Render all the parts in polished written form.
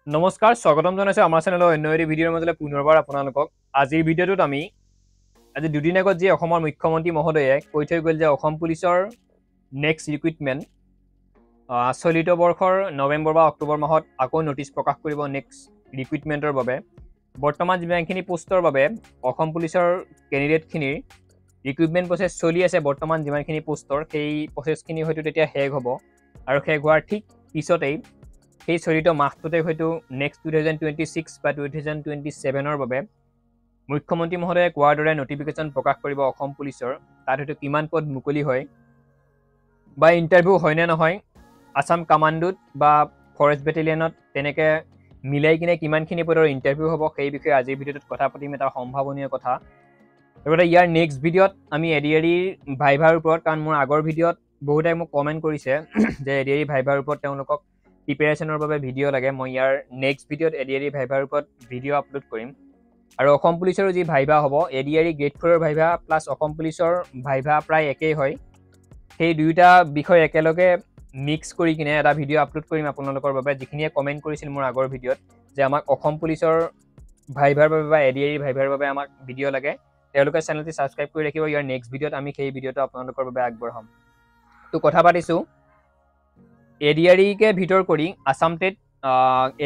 নমস্কাৰ স্বাগতম জনাইছো আমাৰ চেনেলৰ অন্য এটি ভিডিঅ'ৰ মাজলৈ পুনৰবাৰ আপোনালোকক আজিৰ ভিডিঅ'টোত আমি আজি দুদিন আগত যি অসমৰ মুখ্যমন্ত্ৰী মহোদয়ে কৈ থৈ গ'ল যে অসম পুলিচৰ নেক্সট ৰিক্ৰুইটমেণ্ট চলিত বৰ্ষৰ নৱেম্বৰ বা অক্টোবৰ মাহত আকৌ নটিচ প্ৰকাশ কৰিব নেক্সট ৰিক্ৰুইটমেণ্টৰ বাবে বৰ্তমান যিমানখিনি পোষ্টৰ বাবে অসম পুলিচৰ কেণ্ডিডেটখিনিৰ ৰিক্ৰুইটমেণ্ট প্ৰচেছ চলি আছে বৰ্তমান যিমানখিনি পোষ্টৰ সেই প্ৰচেছখিনি হয়তো তেতিয়া শেষ হ'ব আৰু শেষ হোৱাৰ ঠিক পিছতেই সেই চলিত মাহটোতে হয়তো নেক্সট 2026 বা 2027ৰ বাবে মুখ্যমন্ত্ৰী মহোদয়ে কোৱাৰ দৰে নটিফিকেশ্যন প্ৰকাশ কৰিব অসম পুলিচৰ তাত হয়তো কিমান পদ মুকলি হয় বা ইণ্টাৰভিউ হয়নে নহয় আসাম কামাণ্ডোত বা ফৰেষ্ট বেটেলিয়নত তেনেকৈ মিলাই কিনে কিমানখিনি পদৰ ইণ্টাৰভিউ হ'ব সেই বিষয়ে আজিৰ ভিডিঅ'টোত কথা পাতিম এটা সম্ভাৱনীয় কথা লগতে ইয়াৰ নেক্সট ভিডিঅ'ত আমি এডিআৰিৰ ভাইভাৰ ওপৰত কাৰণ মোৰ আগৰ ভিডিঅ'ত বহুতে মোক কমেণ্ট কৰিছে যে এডিআৰি ভাইভাৰ ওপৰত তেওঁলোকক প্ৰিপেৰেশ্যনৰ বাবে ভিডিঅ' লাগে মই ইয়াৰ নেক্সট ভিডিঅ'ত এডিআৰি ভাইভাৰ ওপৰত ভিডিঅ' আপলোড কৰিম আৰু অসম পুলিচৰো যি ভাইভা হ'ব এডিআৰি গ্ৰেড 4ৰ ভাইভা প্লাছ অসম পুলিচৰ ভাইভা প্ৰায় একেই হয় সেই দুয়োটা বিষয় একেলগে মিক্স কৰি কিনে এটা ভিডিঅ' আপলোড কৰিম আপোনালোকৰ বাবে যিখিনিয়ে কমেণ্ট কৰিছিল মোৰ আগৰ ভিডিঅ'ত যে আমাক অসম পুলিচৰ ভাইভাৰ বাবে বা এডিআৰি ভাইভাৰ বাবে আমাক ভিডিঅ' লাগে তেওঁলোকে চেনেলটি ছাবস্ক্ৰাইব কৰি ৰাখিব ইয়াৰ নেক্সট ভিডিঅ'ত আমি সেই ভিডিঅ'টো আপোনালোকৰ বাবে আগবঢ়াম তো কথা পাতিছোঁ এডিআৰিকে ভিতৰ কৰি Assam TET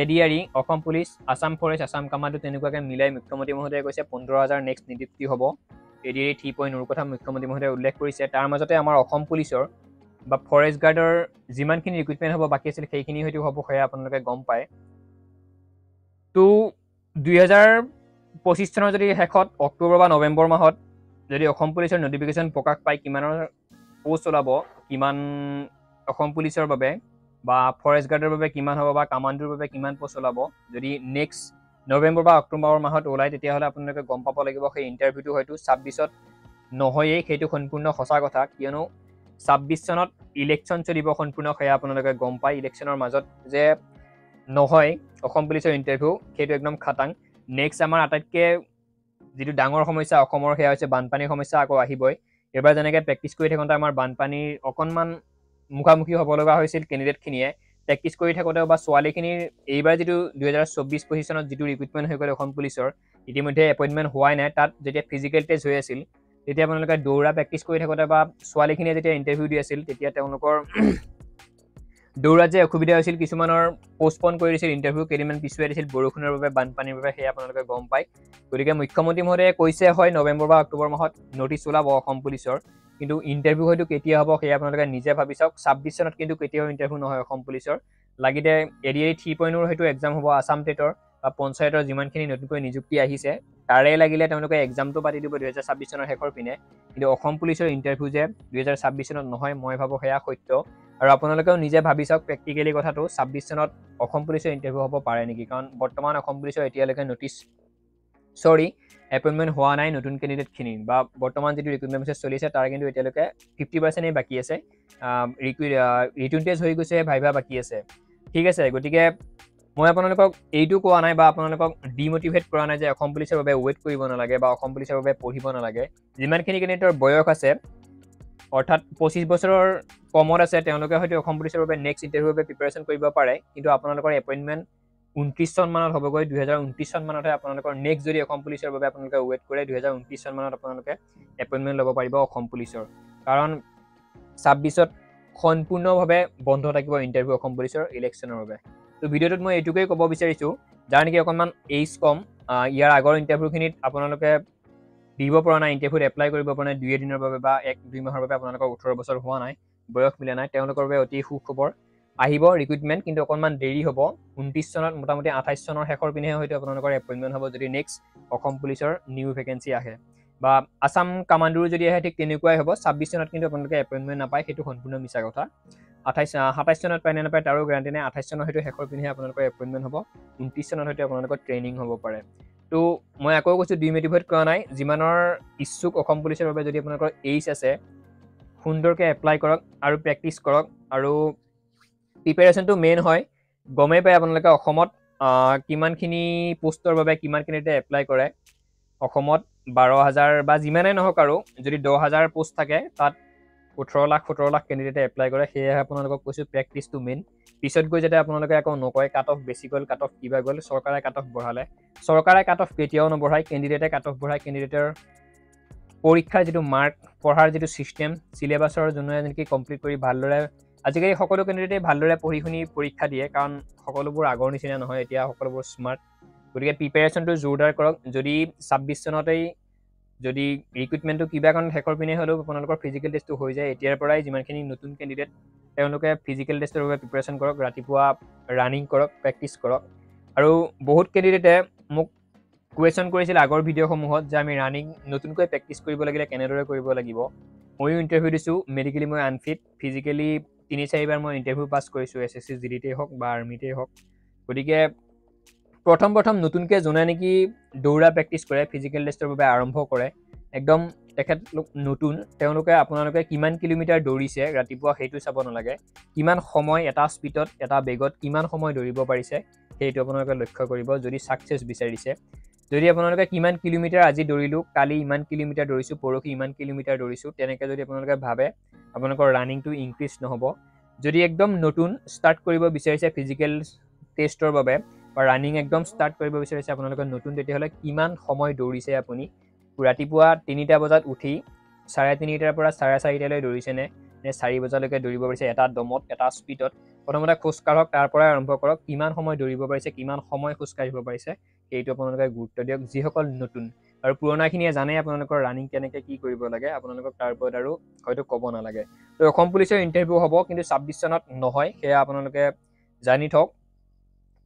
ADR Assam police Assam forest Assam commando তেনেকুৱাকৈ মিলাই মুখ্যমন্ত্ৰী মহোদয়ে কৈছে 15,000 নেক্সট নিযুক্তি হ'ব এডিআৰি 3.0ৰ কথা মুখ্যমন্ত্ৰী মহোদয়ে উল্লেখ কৰিছে তাৰ মাজতে আমাৰ অসম পুলিচৰ বা ফৰেষ্ট গাৰ্ডৰ যিমানখিনি ৰিক্ৰুইটমেণ্ট হ'ব বাকী আছিল সেইখিনি হয়তো হ'ব সেয়া আপোনালোকে গম পায় তো 2025 চনৰ যদি শেষত অক্টোবৰ বা নৱেম্বৰ মাহত যদি অসম পুলিচৰ নটিফিকেশ্যন প্ৰকাশ পায় কিমানৰ পোষ্ট ওলাব কিমান অসম পুলিচৰ বাবে বা ফৰেষ্ট গাৰ্ডৰ বাবে কিমান হ'ব বা কামাণ্ডোৰ বাবে কিমান পোষ্ট ওলাব যদি নেক্সট নৱেম্বৰ বা অক্টোবৰ মাহত ওলায় তেতিয়াহ'লে আপোনালোকে গম পাব লাগিব সেই ইণ্টাৰভিউটো হয়তো 26ত নহয়েই সেইটো সম্পূৰ্ণ সঁচা কথা কিয়নো 26 চনত ইলেকশ্যন চলিব সম্পূৰ্ণ সেয়া আপোনালোকে গম পায় ইলেকশ্যনৰ মাজত যে নহয় অসম পুলিচৰ ইণ্টাৰভিউ সেইটো একদম খাটাং নেক্সট আমাৰ আটাইতকৈ যিটো ডাঙৰ সমস্যা অসমৰ সেয়া হৈছে বানপানীৰ সমস্যা আকৌ আহিবই এবাৰ যেনেকৈ প্ৰেক্টিছ কৰি থাকোঁতে আমাৰ বানপানীৰ অকণমান মুখামুখি হ'ব লগা হৈছিল কেণ্ডিডেটখিনিয়ে প্ৰেক্টিছ কৰি থাকোঁতে বা ছোৱালীখিনিৰ এইবাৰ যিটো 2024-25 চনত যিটো ৰিক্ৰুইটমেণ্ট হৈ গ'ল অসম পুলিচৰ ইতিমধ্যে এপইণ্টমেণ্ট হোৱাই নাই তাত যেতিয়া ফিজিকেল টেষ্ট হৈ আছিল তেতিয়া আপোনালোকে দৌৰা প্ৰেক্টিছ কৰি থাকোঁতে বা ছোৱালীখিনিয়ে যেতিয়া ইণ্টাৰভিউ দি আছিল তেতিয়া তেওঁলোকৰ দৌৰাত যে অসুবিধা হৈছিল কিছুমানৰ পষ্টপন কৰি দিছিল ইণ্টাৰভিউ কেইদিনমান পিছুৱাই দিছিল বৰষুণৰ বাবে বানপানীৰ বাবে সেয়া আপোনালোকে গম পায় গতিকে মুখ্যমন্ত্ৰী মহোদয়ে কৈছে হয় নৱেম্বৰ বা অক্টোবৰ মাহত নটিচ ওলাব অসম পুলিচৰ কিন্তু ইণ্টাৰভিউ হয়তো কেতিয়া হ'ব সেয়া আপোনালোকে নিজে ভাবি চাওক 26 চনত কিন্তু কেতিয়াও ইণ্টাৰভিউ নহয় অসম পুলিচৰ লাগিলে এডিআৰি 3.0ৰ হয়তো এক্সাম হ'ব আসাম টেটৰ বা পঞ্চায়তৰ যিমানখিনি নতুনকৈ নিযুক্তি আহিছে তাৰে লাগিলে তেওঁলোকে এক্সামটো পাতি দিব 2026 চনৰ শেষৰ পিনে কিন্তু অসম পুলিচৰ ইণ্টাৰভিউ যে 2026 চনত নহয় মই ভাবোঁ সেয়া সত্য আৰু আপোনালোকেও নিজে ভাবি চাওক প্ৰেক্টিকেলি কথাটো 26 চনত অসম পুলিচৰ ইণ্টাৰভিউ হ'ব পাৰে নেকি কাৰণ বৰ্তমান অসম পুলিচৰ এতিয়ালৈকে এপইণ্টমেণ্ট হোৱা নাই নতুন কেণ্ডিডেটখিনিৰ বা বৰ্তমান যিটো ৰিক্ৰুইটমেণ্ট প্ৰচেছ চলিছে তাৰ কিন্তু এতিয়ালৈকে 50%ই বাকী আছে ৰিটাৰ্ণ টেষ্ট হৈ গৈছে ভাইভা বাকী আছে ঠিক আছে গতিকে মই আপোনালোকক এইটো কোৱা নাই বা আপোনালোকক ডিমটিভেট কৰা নাই যে অসম পুলিচৰ বাবে ৱেইট কৰিব নালাগে বা অসম পুলিচৰ বাবে পঢ়িব নালাগে যিমানখিনি কেণ্ডিডেটৰ বয়স আছে অৰ্থাৎ 25 বছৰৰ কমত আছে তেওঁলোকে হয়তো অসম পুলিচৰ বাবে নেক্সট ইণ্টাৰভিউৰ বাবে প্ৰিপেৰেশ্যন কৰিব পাৰে কিন্তু আপোনালোকৰ এপইণ্টমেণ্ট 29 চন মানত হ'বগৈ 2029 চন মানতহে আপোনালোকৰ নেক্সট যদি অসম পুলিচৰ বাবে আপোনালোকে ৱেইট কৰে 2029 চন মানত আপোনালোকে এপইণ্টমেণ্ট ল'ব পাৰিব অসম পুলিচৰ কাৰণ 26ত সম্পূৰ্ণভাৱে বন্ধ থাকিব ইণ্টাৰভিউ অসম পুলিচৰ ইলেকশ্যনৰ বাবে তো ভিডিঅ'টোত মই এইটোকেই ক'ব বিচাৰিছোঁ যাৰ নেকি অকণমান এইজ কম ইয়াৰ আগৰ ইণ্টাৰভিউখিনিত আপোনালোকে দিব পৰা নাই ইণ্টাৰভিউত এপ্লাই কৰিব পৰা নাই 2 দিনৰ বাবে বা 1-2 মাহৰ বাবে আপোনালোকৰ 18 বছৰ হোৱা নাই বয়স মিলা নাই তেওঁলোকৰ বাবে অতি সুখবৰ আহিব ৰিক্ৰুইটমেণ্ট কিন্তু অকণমান দেৰি হ'ব 29 চনত মোটামুটি 28 চনৰ শেষৰ পিনেহে হয়তো আপোনালোকৰ এপইণ্টমেণ্ট হ'ব যদি নেক্সট অসম পুলিচৰ নিউ ভেকেঞ্চি আহে বা আসাম কামাণ্ডোৰ যদি আহে ঠিক তেনেকুৱাই হ'ব 26 চনত কিন্তু আপোনালোকে এপইণ্টমেণ্ট নাপায় সেইটো সম্পূৰ্ণ মিছা কথা 27 চনত পায় নে নাপায় তাৰো গেৰাণ্টি নাই 28 চনৰ হয়তো শেষৰ পিনেহে আপোনালোকৰ এপইণ্টমেণ্ট হ'ব 29 চনত হয়তো আপোনালোকৰ ট্ৰেইনিং হ'ব পাৰে তো মই আকৌ কৈছোঁ ডিমটিভেট কৰা নাই যিমানৰ ইচ্ছুক অসম পুলিচৰ বাবে যদি আপোনালোকৰ এইজ আছে সুন্দৰকৈ এপ্লাই কৰক আৰু প্ৰেক্টিছ কৰক আৰু প্ৰিপেৰেশ্যনটো মেইন হয় গমেই পায় আপোনালোকে অসমত কিমানখিনি পোষ্টৰ বাবে কিমান কেণ্ডিডেটে এপ্লাই কৰে অসমত 12,000 বা যিমানেই নহওক আৰু যদি 10,000 পোষ্ট থাকে তাত 18 লাখ 17 লাখ কেণ্ডিডেটে এপ্লাই কৰে সেয়েহে আপোনালোকক কৈছোঁ প্ৰেক্টিছটো মেইন পিছত গৈ যাতে আপোনালোকে আকৌ নকয় কাট অফ বেছি গ'ল, কাট অফ কিবা গ'ল, চৰকাৰে কাট অফ বঢ়ালে। চৰকাৰে কাট অফ কেতিয়াও নবঢ়ায়, কেণ্ডিডেটে কাট অফ বঢ়ায়। কেণ্ডিডেটৰ পৰীক্ষাৰ যিটো মাৰ্ক, পঢ়াৰ যিটো ছিষ্টেম, চিলেবাছৰ যোনে যেনেকৈ কমপ্লিট কৰি ভালদৰে, আজিকালি সকলো কেণ্ডিডেটে ভালদৰে পঢ়ি শুনি পৰীক্ষা দিয়ে, কাৰণ সকলোবোৰ আগৰ নিচিনা নহয়, এতিয়া সকলোবোৰ স্মাৰ্ট। গতিকে প্ৰিপেৰেশ্যনটো জোৰদাৰ কৰক। যদি 26 চনতেই যদি ৰিক্ৰুইটমেণ্টটো কিবা কাৰণত শেষৰ পিনে হ'লেও আপোনালোকৰ ফিজিকেল টেষ্টটো হৈ যায়, এতিয়াৰ পৰাই যিমানখিনি নতুন কেণ্ডিডেট তেওঁলোকে ফিজিকেল টেষ্টৰ বাবে প্ৰিপেৰেশ্যন কৰক, ৰাতিপুৱা ৰানিং কৰক, প্ৰেক্টিছ কৰক। আৰু বহুত কেণ্ডিডেটে মোক কুৱেশ্যন কৰিছিল আগৰ ভিডিঅ'সমূহত যে আমি ৰানিং নতুনকৈ প্ৰেক্টিছ কৰিব লাগিলে কেনেদৰে কৰিব লাগিব। ময়ো ইণ্টাৰভিউ দিছোঁ, মেডিকেলি মই আনফিট, ফিজিকেলি 3-4বাৰ মই ইণ্টাৰভিউ পাছ কৰিছোঁ, SSC GDতেই হওক বা আৰ্মিতেই হওক। গতিকে প্ৰথম নতুনকৈ যোনে নেকি দৌৰা প্ৰেক্টিছ কৰে, ফিজিকেল টেষ্টৰ বাবে আৰম্ভ কৰে, একদম তেখেতলোক নতুন, তেওঁলোকে আপোনালোকে কিমান কিলোমিটাৰ দৌৰিছে ৰাতিপুৱা সেইটো চাব নালাগে, কিমান সময় এটা স্পীডত এটা বেগত কিমান সময় দৌৰিব পাৰিছে সেইটো আপোনালোকে লক্ষ্য কৰিব যদি ছাকচেছ বিচাৰিছে। যদি আপোনালোকে কিমান কিলোমিটাৰ আজি দৌৰিলোঁ, কালি ইমান কিলোমিটাৰ দৌৰিছোঁ, পৰহি ইমান কিলোমিটাৰ দৌৰিছোঁ, তেনেকৈ যদি আপোনালোকে ভাবে আপোনালোকৰ ৰানিংটো ইনক্ৰিজ নহ'ব। যদি একদম নতুন ষ্টাৰ্ট কৰিব বিচাৰিছে ফিজিকেল টেষ্টৰ বাবে বা ৰানিং একদম ষ্টাৰ্ট কৰিব বিচাৰিছে আপোনালোকে নতুন, তেতিয়াহ'লে কিমান সময় দৌৰিছে আপুনি, ৰাতিপুৱা 3টা বজাত উঠি 3:30টাৰ পৰা 4:30টালৈ দৌৰিছেনে, নে 4 বজালৈকে দৌৰিব পাৰিছে এটা দমত এটা স্পীডত। প্ৰথমতে খোজকাঢ়ক, তাৰ পৰাই আৰম্ভ কৰক, কিমান সময় দৌৰিব পাৰিছে, কিমান সময় খোজকাঢ়িব পাৰিছে সেইটো আপোনালোকে গুৰুত্ব দিয়ক। যিসকল নতুন আৰু পুৰণাখিনিয়ে জানে আপোনালোকৰ ৰানিং কেনেকৈ কি কৰিব লাগে, আপোনালোকক তাৰ ওপৰত আৰু হয়তো ক'ব নালাগে। তো অসম পুলিচৰ ইণ্টাৰভিউ হ'ব, কিন্তু 26 চনত নহয়, সেয়া আপোনালোকে জানি থওক।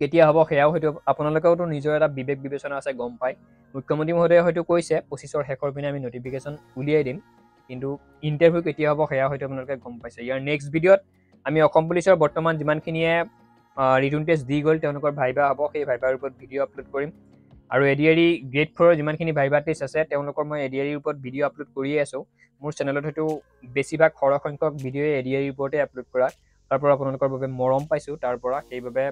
কেতিয়া হ'ব সেয়াও হয়তো আপোনালোকেওতো নিজৰ এটা বিবেক বিবেচনা আছে, গম পায়। মুখ্যমন্ত্ৰী মহোদয়ে হয়তো কৈছে 25ৰ শেষৰ পিনে আমি নটিফিকেশ্যন উলিয়াই দিম, কিন্তু ইণ্টাৰভিউ কেতিয়া হ'ব সেয়া হয়তো আপোনালোকে গম পাইছে। ইয়াৰ নেক্সট ভিডিঅ'ত আমি অসম পুলিচৰ বৰ্তমান যিমানখিনিয়ে ৰিটন টেষ্ট দি গ'ল তেওঁলোকৰ ভাইবা হ'ব, সেই ভাইবাৰ ওপৰত ভিডিঅ' আপলোড কৰিম। আৰু ADRE গ্ৰেড 4ৰ যিমানখিনি ভাইবা টেষ্ট আছে তেওঁলোকৰ মই ADREৰ ওপৰত ভিডিঅ' আপলোড কৰিয়ে আছোঁ। মোৰ চেনেলত হয়তো বেছিভাগ সৰহসংখ্যক ভিডিঅ'ই ADREৰ ওপৰতে আপলোড কৰা, তাৰ পৰা আপোনালোকৰ বাবে মৰম পাইছোঁ, তাৰ পৰা সেইবাবে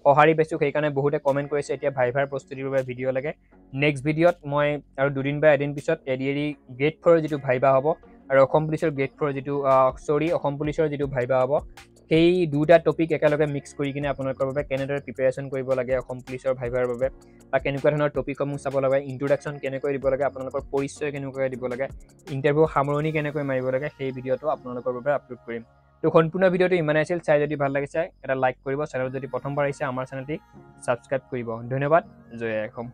সঁহাৰি পাইছোঁ। সেইকাৰণে বহুতে কমেণ্ট কৰিছে এতিয়া ভাইভাৰ প্ৰস্তুতিৰ বাবে ভিডিঅ' লাগে। নেক্সট ভিডিঅ'ত মই আৰু 2 দিন বা 1 দিন পিছত ADRE গ্ৰেড 4ৰ যিটো ভাইবা হ'ব আৰু অসম পুলিচৰ গ্ৰেড 4 যিটো অসম পুলিচৰ যিটো ভাইবা হ'ব, সেই দুটা টপিক একেলগে মিক্স কৰি কিনে আপোনালোকৰ বাবে কেনেদৰে প্ৰিপেৰেশ্যন কৰিব লাগে অসম পুলিচৰ ভাইভাৰ বাবে, বা কেনেকুৱা ধৰণৰ টপিকসমূহ চাব লাগে, ইন্ট্ৰডাকশ্যন কেনেকৈ দিব লাগে, আপোনালোকৰ পৰিচয় কেনেকৈ দিব লাগে, ইণ্টাৰভিউ সামৰণি কেনেকৈ মাৰিব লাগে, সেই ভিডিঅ'টো আপোনালোকৰ বাবে আপলোড কৰিম। তো সম্পূৰ্ণ ভিডিঅ'টো ইমানেই আছিল। চাই যদি ভাল লাগিছে এটা লাইক কৰিব, চেনেলত যদি প্ৰথমবাৰ আহিছে আমাৰ চেনেলটি ছাবস্ক্ৰাইব কৰিব। ধন্যবাদ। জয় অসম।